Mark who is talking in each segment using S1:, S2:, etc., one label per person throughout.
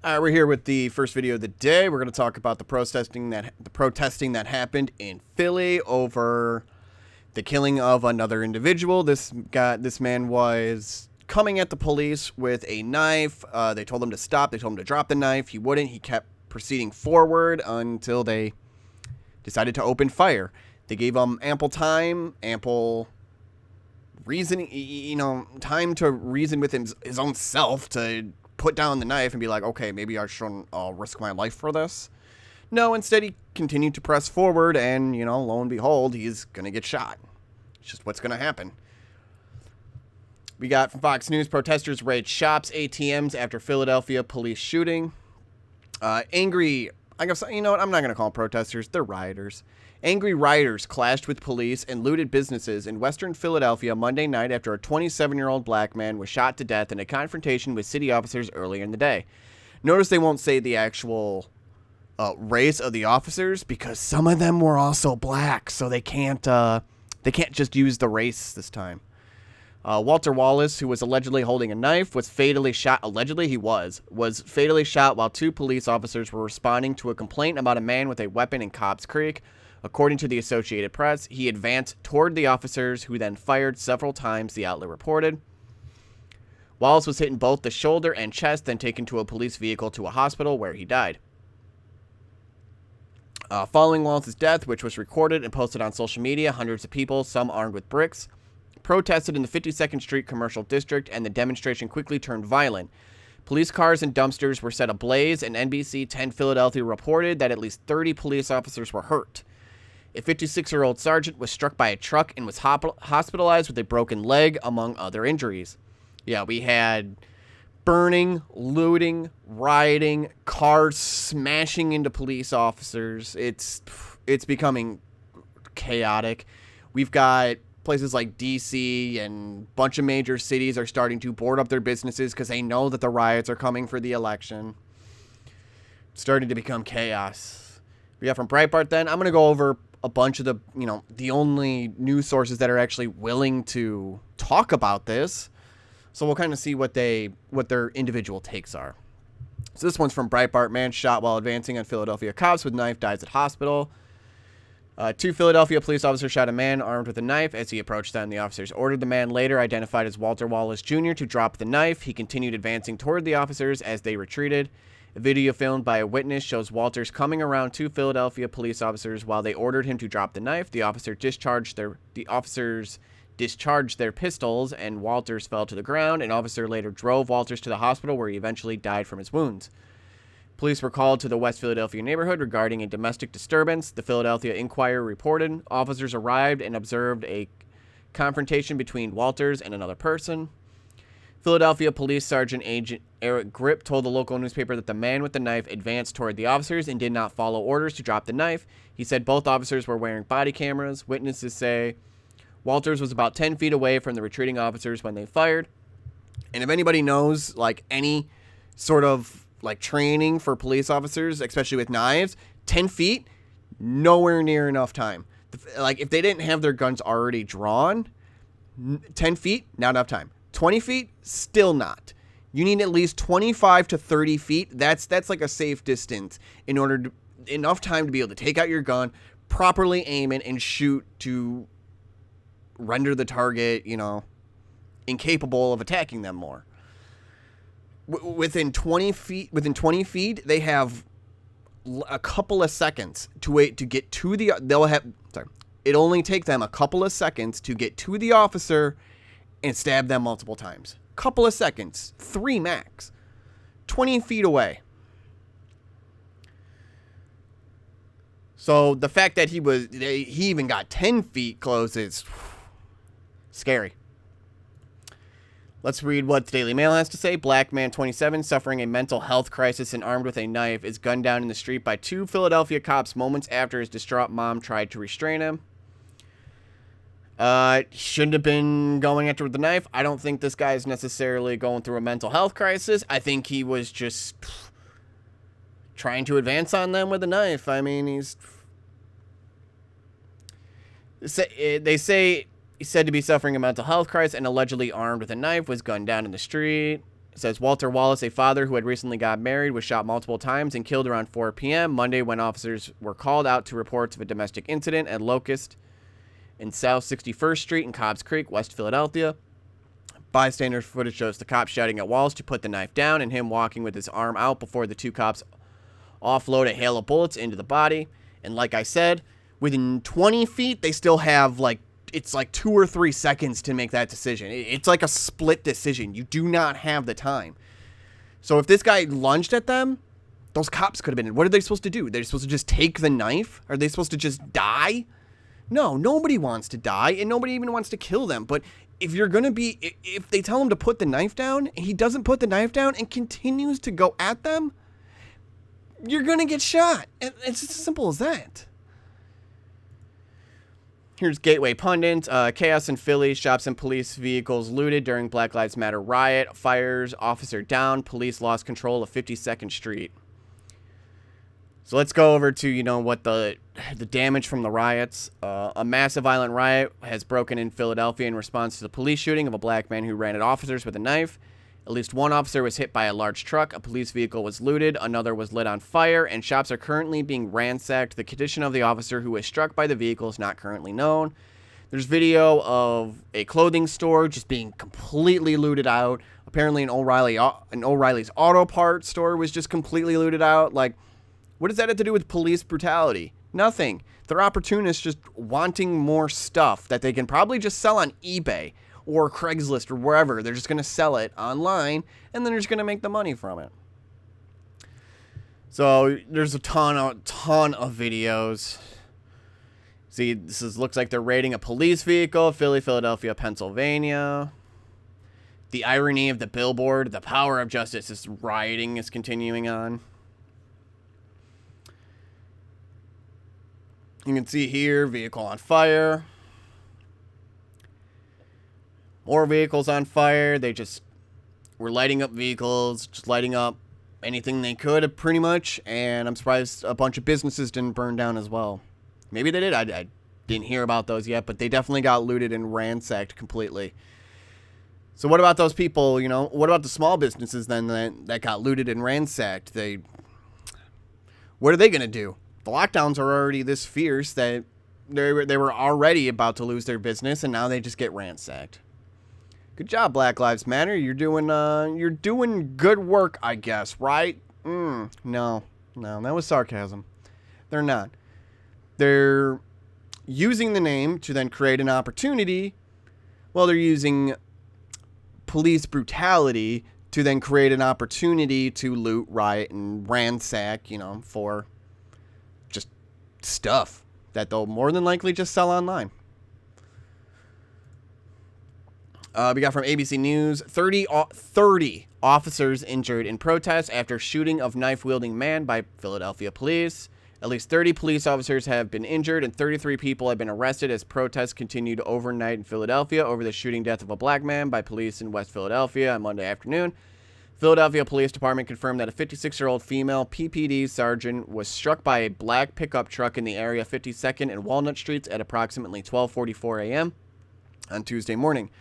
S1: We're here with the first video of the day. We're going to talk about the protesting that happened in Philly over the killing of another individual. This man was coming at the police with a knife. They told him to stop. They told him to drop the knife. He wouldn't. He kept proceeding forward until they decided to open fire. They gave him ample time, ample reasoning, time to reason with his own self to put down the knife and be like, okay, maybe I shouldn't risk my life for this. No, instead he continued to press forward and, lo and behold, he's going to get shot. It's just what's going to happen. We got from Fox News, protesters raid shops, ATMs after Philadelphia police shooting. Angry, I guess, I'm not going to call them protesters, they're rioters. Angry rioters clashed with police and looted businesses in western Philadelphia Monday night after a 27-year-old black man was shot to death in a confrontation with city officers earlier in the day. Notice they won't say the actual race of the officers because some of them were also black, so they can't just use the race this time. Walter Wallace, who was allegedly holding a knife, was fatally shot. Allegedly, he was fatally shot while two police officers were responding to a complaint about a man with a weapon in Cobb's Creek. According to the Associated Press, he advanced toward the officers, who then fired several times, the outlet reported. Wallace was hit in both the shoulder and chest, then taken to a police vehicle to a hospital where he died. Following Wallace's death, which was recorded and posted on social media, hundreds of people, some armed with bricks, protested in the 52nd Street Commercial District, and the demonstration quickly turned violent. Police cars and dumpsters were set ablaze, and NBC 10 Philadelphia reported that at least 30 police officers were hurt. A 56-year-old sergeant was struck by a truck and was hospitalized with a broken leg, among other injuries. Yeah, we had burning, looting, rioting, cars smashing into police officers. It's becoming chaotic. We've got places like D.C. and a bunch of major cities are starting to board up their businesses because they know that the riots are coming for the election. It's starting to become chaos. We got from Breitbart then. I'm going to go over a bunch of the only news sources that are actually willing to talk about this. So we'll kind of see what their individual takes are. So this one's from Breitbart. Man shot while advancing on Philadelphia cops with knife dies at hospital. Two Philadelphia police officers shot a man armed with a knife as he approached them. The officers ordered the man, later identified as Walter Wallace Jr., to drop the knife. He continued advancing toward the officers as they retreated. A video filmed by a witness shows Walters coming around two Philadelphia police officers while they ordered him to drop the knife. The officers discharged their pistols, and Walters fell to the ground. An officer later drove Walters to the hospital, where he eventually died from his wounds. Police were called to the West Philadelphia neighborhood regarding a domestic disturbance. The Philadelphia Inquirer reported officers arrived and observed a confrontation between Walters and another person. Philadelphia Police Sergeant Agent Eric Grip told the local newspaper that the man with the knife advanced toward the officers and did not follow orders to drop the knife. He said both officers were wearing body cameras. Witnesses say Walters was about 10 feet away from the retreating officers when they fired. And if anybody knows, any sort of, training for police officers, especially with knives, 10 feet, nowhere near enough time. If they didn't have their guns already drawn, 10 feet, not enough time. 20 feet, still not. You need at least 25 to 30 feet. That's like a safe distance in order to, enough time to be able to take out your gun, properly aim it, and shoot to render the target, incapable of attacking them more. Within 20 feet, they have a couple of seconds to wait to get to the. It only take them a couple of seconds to get to the officer and stab them multiple times. Couple of seconds, 3 max. 20 feet away. So the fact that he even got 10 feet close is scary. Let's read what the Daily Mail has to say. Black man 27 suffering a mental health crisis and armed with a knife is gunned down in the street by two Philadelphia cops moments after his distraught mom tried to restrain him. He shouldn't have been going after with the knife. I don't think this guy is necessarily going through a mental health crisis. I think he was just trying to advance on them with a knife. I mean, they say he's said to be suffering a mental health crisis and allegedly armed with a knife, was gunned down in the street. It says Walter Wallace, a father who had recently got married, was shot multiple times and killed around 4 p.m. Monday when officers were called out to reports of a domestic incident at Locust in South 61st Street in Cobbs Creek, West Philadelphia. Bystander footage shows the cop shouting at Wallace to put the knife down and him walking with his arm out before the two cops offload a hail of bullets into the body. And like I said, within 20 feet, they still have it's like 2 or 3 seconds to make that decision. It's like a split decision. You do not have the time. So if this guy lunged at them, those cops could have been in. What are they supposed to do? They're supposed to just take the knife? Are they supposed to just die? No, nobody wants to die, and nobody even wants to kill them. But if they tell him to put the knife down, and he doesn't put the knife down and continues to go at them, you're going to get shot. And it's as simple as that. Here's Gateway Pundit. Chaos in Philly. Shops and police vehicles looted during Black Lives Matter riot. Fires. Officer down. Police lost control of 52nd Street. So let's go over to, what the damage from the riots. A massive violent riot has broken in Philadelphia in response to the police shooting of a black man who ran at officers with a knife. At least one officer was hit by a large truck, a police vehicle was looted, another was lit on fire, and shops are currently being ransacked. The condition of the officer who was struck by the vehicle is not currently known. There's video of a clothing store just being completely looted out. Apparently an O'Reilly's auto parts store was just completely looted out. What does that have to do with police brutality? Nothing. They're opportunists just wanting more stuff that they can probably just sell on eBay or Craigslist or wherever. They're just going to sell it online, and then they're just going to make the money from it. So there's a ton of videos. See, looks like they're raiding a police vehicle, Philly, Philadelphia, Pennsylvania. The irony of the billboard, the power of justice, this rioting is continuing on. You can see here, vehicle on fire. More vehicles on fire. They just were lighting up vehicles, just lighting up anything they could, pretty much. And I'm surprised a bunch of businesses didn't burn down as well. Maybe they did. I didn't hear about those yet, but they definitely got looted and ransacked completely. So what about those people, what about the small businesses then that got looted and ransacked? What are they going to do? The lockdowns are already this fierce that they were already about to lose their business, and now they just get ransacked. Good job, Black Lives Matter. You're doing good work, I guess, right? No, that was sarcasm. They're not. They're using the name to then create an opportunity. Well, they're using police brutality to then create an opportunity to loot, riot, and ransack, for just stuff that they'll more than likely just sell online. We got from ABC News, 30 officers injured in protest after shooting of knife-wielding man by Philadelphia police. At least 30 police officers have been injured and 33 people have been arrested as protests continued overnight in Philadelphia over the shooting death of a black man by police in West Philadelphia on Monday afternoon. Philadelphia Police Department confirmed that a 56-year-old female PPD sergeant was struck by a black pickup truck in the area of 52nd and Walnut Streets at approximately 12:44 a.m. on Tuesday morning.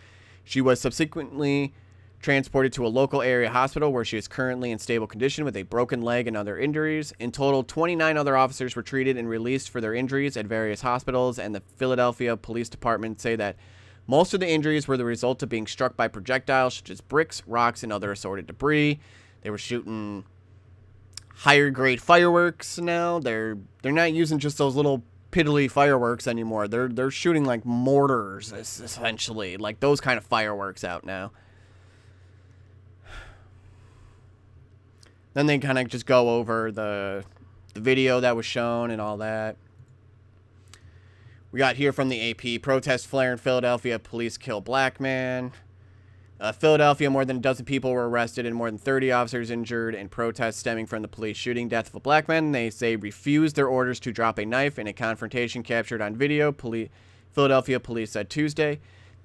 S1: She was subsequently transported to a local area hospital where she is currently in stable condition with a broken leg and other injuries. In total, 29 other officers were treated and released for their injuries at various hospitals, and the Philadelphia Police Department say that most of the injuries were the result of being struck by projectiles such as bricks, rocks, and other assorted debris. They were shooting higher grade fireworks now. They're not using just those little piddly fireworks anymore. They're shooting like mortars, essentially, like those kind of fireworks out now. Then they kind of just go over the video that was shown and all that. We got here from the AP, protest flare in Philadelphia, police kill black man. Philadelphia, more than a dozen people were arrested and more than 30 officers injured in protests stemming from the police shooting death of a black man. They say refused their orders to drop a knife in a confrontation captured on video, Philadelphia police said Tuesday.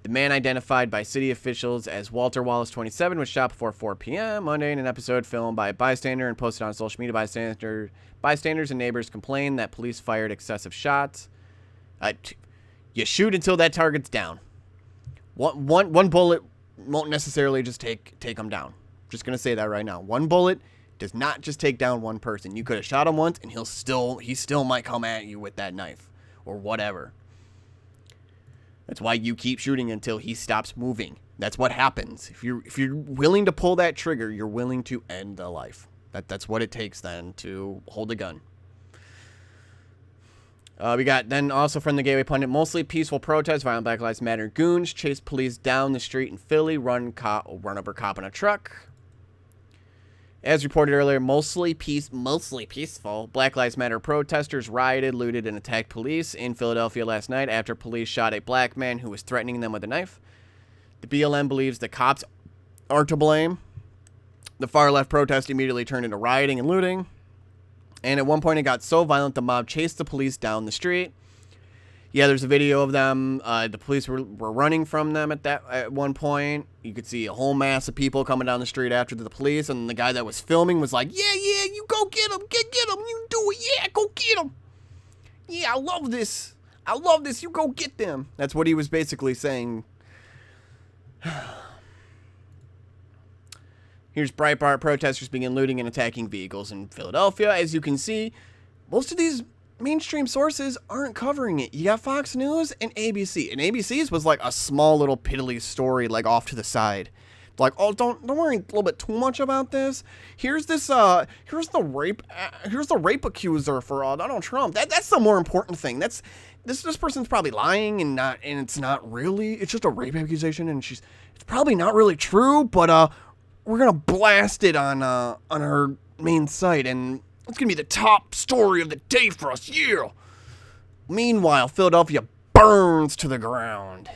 S1: The man, identified by city officials as Walter Wallace, 27, was shot before 4 p.m. Monday in an episode filmed by a bystander and posted on social media. Bystanders and neighbors complained that police fired excessive shots. You shoot until that target's down. One bullet won't necessarily just take them down. Just going to say that right now. One bullet does not just take down one person. You could have shot him once, and he still might come at you with that knife or whatever. That's why you keep shooting until he stops moving. That's what happens. If you're willing to pull that trigger, you're willing to end a life. That's what it takes then to hold a gun. We got then also from the Gateway Pundit, mostly peaceful protests, violent Black Lives Matter goons chase police down the street in Philly, run over cop in a truck. As reported earlier, mostly peaceful Black Lives Matter protesters rioted, looted, and attacked police in Philadelphia last night after police shot a black man who was threatening them with a knife. The BLM believes the cops are to blame. The far-left protest immediately turned into rioting and looting. And at one point, it got so violent, the mob chased the police down the street. Yeah, there's a video of them. The police were running from them at one point. You could see a whole mass of people coming down the street after the police. And the guy that was filming was like, yeah, you go get him. Get him. You do it. Yeah, go get him. Yeah, I love this. You go get them. That's what he was basically saying. Here's Breitbart. Protesters begin looting and attacking vehicles in Philadelphia. As you can see, most of these mainstream sources aren't covering it. You got Fox News and ABC. And ABC's was like a small little piddly story, like off to the side. Like, oh, don't worry a little bit too much about this. Here's this here's the rape accuser for Donald Trump. That's the more important thing. That's this person's probably lying and it's not really. It's just a rape accusation and it's probably not really true, but we're gonna blast it on our main site, and it's gonna be the top story of the day for us. Yeah. Meanwhile, Philadelphia burns to the ground.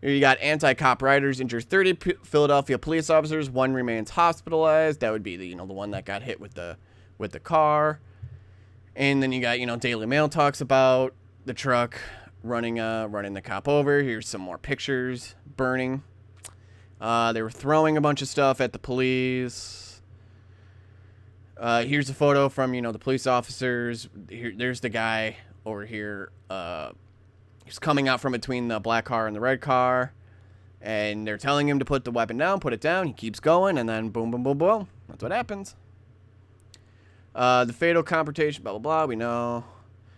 S1: Here you got anti-cop rioters injure 30 Philadelphia police officers. One remains hospitalized. That would be the one that got hit with the car. And then you got Daily Mail talks about the truck running the cop over. Here's some more pictures. Burning. They were throwing a bunch of stuff at the police. Here's a photo from the police officers. There's the guy over here. He's coming out from between the black car and the red car, and they're telling him to put the weapon down. Put it down. He keeps going, and then boom, boom, boom, boom. That's what happens. The fatal confrontation. Blah blah blah. We know.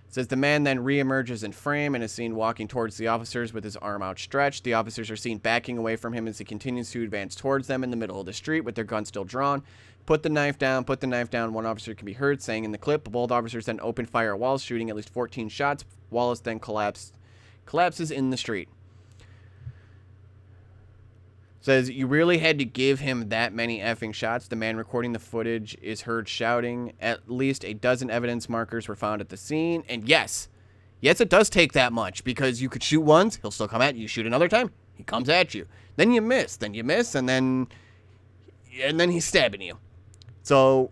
S1: It says the man then reemerges in frame and is seen walking towards the officers with his arm outstretched. The officers are seen backing away from him as he continues to advance towards them in the middle of the street with their guns still drawn. Put the knife down. Put the knife down. One officer can be heard saying in the clip. Both officers then open fire at Wallace, shooting at least 14 shots. Wallace then collapses in the street. Says, you really had to give him that many effing shots. The man recording the footage is heard shouting. At least a dozen evidence markers were found at the scene. And yes, it does take that much, because you could shoot once, he'll still come at you. You shoot another time, he comes at you. Then you miss, and then he's stabbing you. So,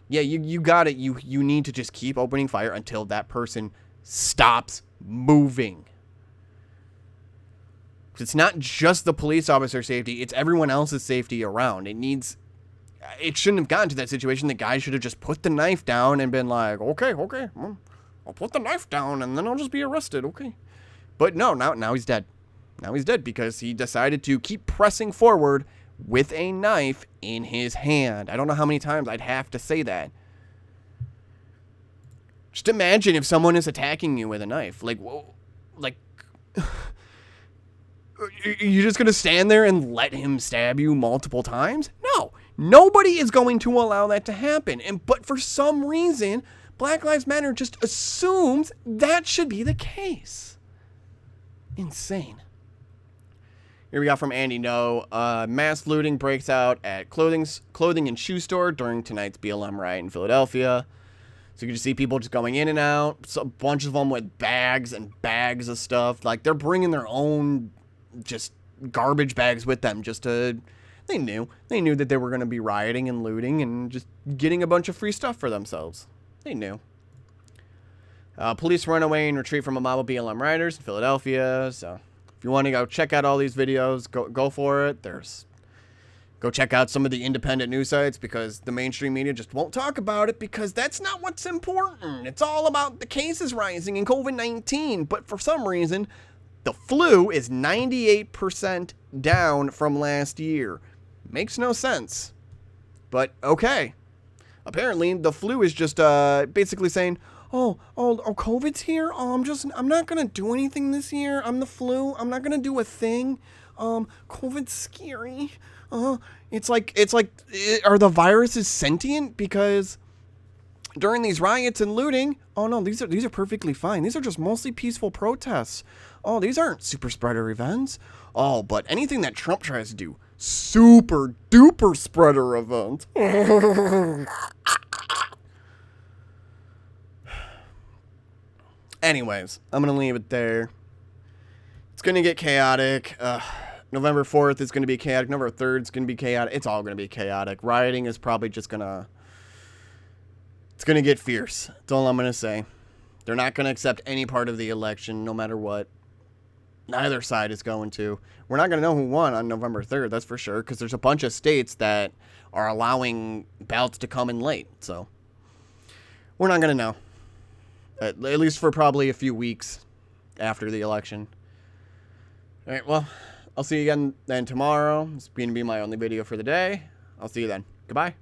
S1: yeah, you got it. You need to just keep opening fire until that person stops moving. It's not just the police officer's safety, it's everyone else's safety around. It shouldn't have gotten to that situation. The guy should have just put the knife down and been like, okay, I'll put the knife down and then I'll just be arrested, okay. But no, now he's dead. Now he's dead because he decided to keep pressing forward with a knife in his hand. I don't know how many times I'd have to say that. Just imagine if someone is attacking you with a knife. Like, whoa, like... You're just going to stand there and let him stab you multiple times? No. Nobody is going to allow that to happen. But for some reason, Black Lives Matter just assumes that should be the case. Insane. Here we got from Andy No. Mass looting breaks out at clothing and shoe store during tonight's BLM riot in Philadelphia. So you can just see people just going in and out. So a bunch of them with bags and bags of stuff. Like, they're bringing their own... just garbage bags with them they knew that they were going to be rioting and looting and just getting a bunch of free stuff for themselves. They knew. Police run away and retreat from a mob of BLM rioters in Philadelphia. So if you want to go check out all these videos, go for it. Go check out some of the independent news sites, because the mainstream media just won't talk about it, because that's not what's important. It's all about the cases rising in COVID-19. But for some reason, The flu is 98% down from last year. Makes no sense. But okay. Apparently, the flu is just basically saying, oh, COVID's here. I'm not gonna do anything this year. I'm the flu. I'm not gonna do a thing. COVID's scary. It's like, are the viruses sentient? Because during these riots and looting, oh no, these are perfectly fine. These are just mostly peaceful protests. Oh, these aren't super spreader events. Oh, but anything that Trump tries to do, super duper spreader event. Anyways, I'm going to leave it there. It's going to get chaotic. November 4th is going to be chaotic. November 3rd is going to be chaotic. It's all going to be chaotic. Rioting is probably just going to... It's going to get fierce. That's all I'm going to say. They're not going to accept any part of the election, no matter what. Neither side is going to. We're not going to know who won on November 3rd, that's for sure, because there's a bunch of states that are allowing ballots to come in late. So we're not going to know. At least for probably a few weeks after the election. All right, well, I'll see you again then tomorrow. It's going to be my only video for the day. I'll see you then. Goodbye.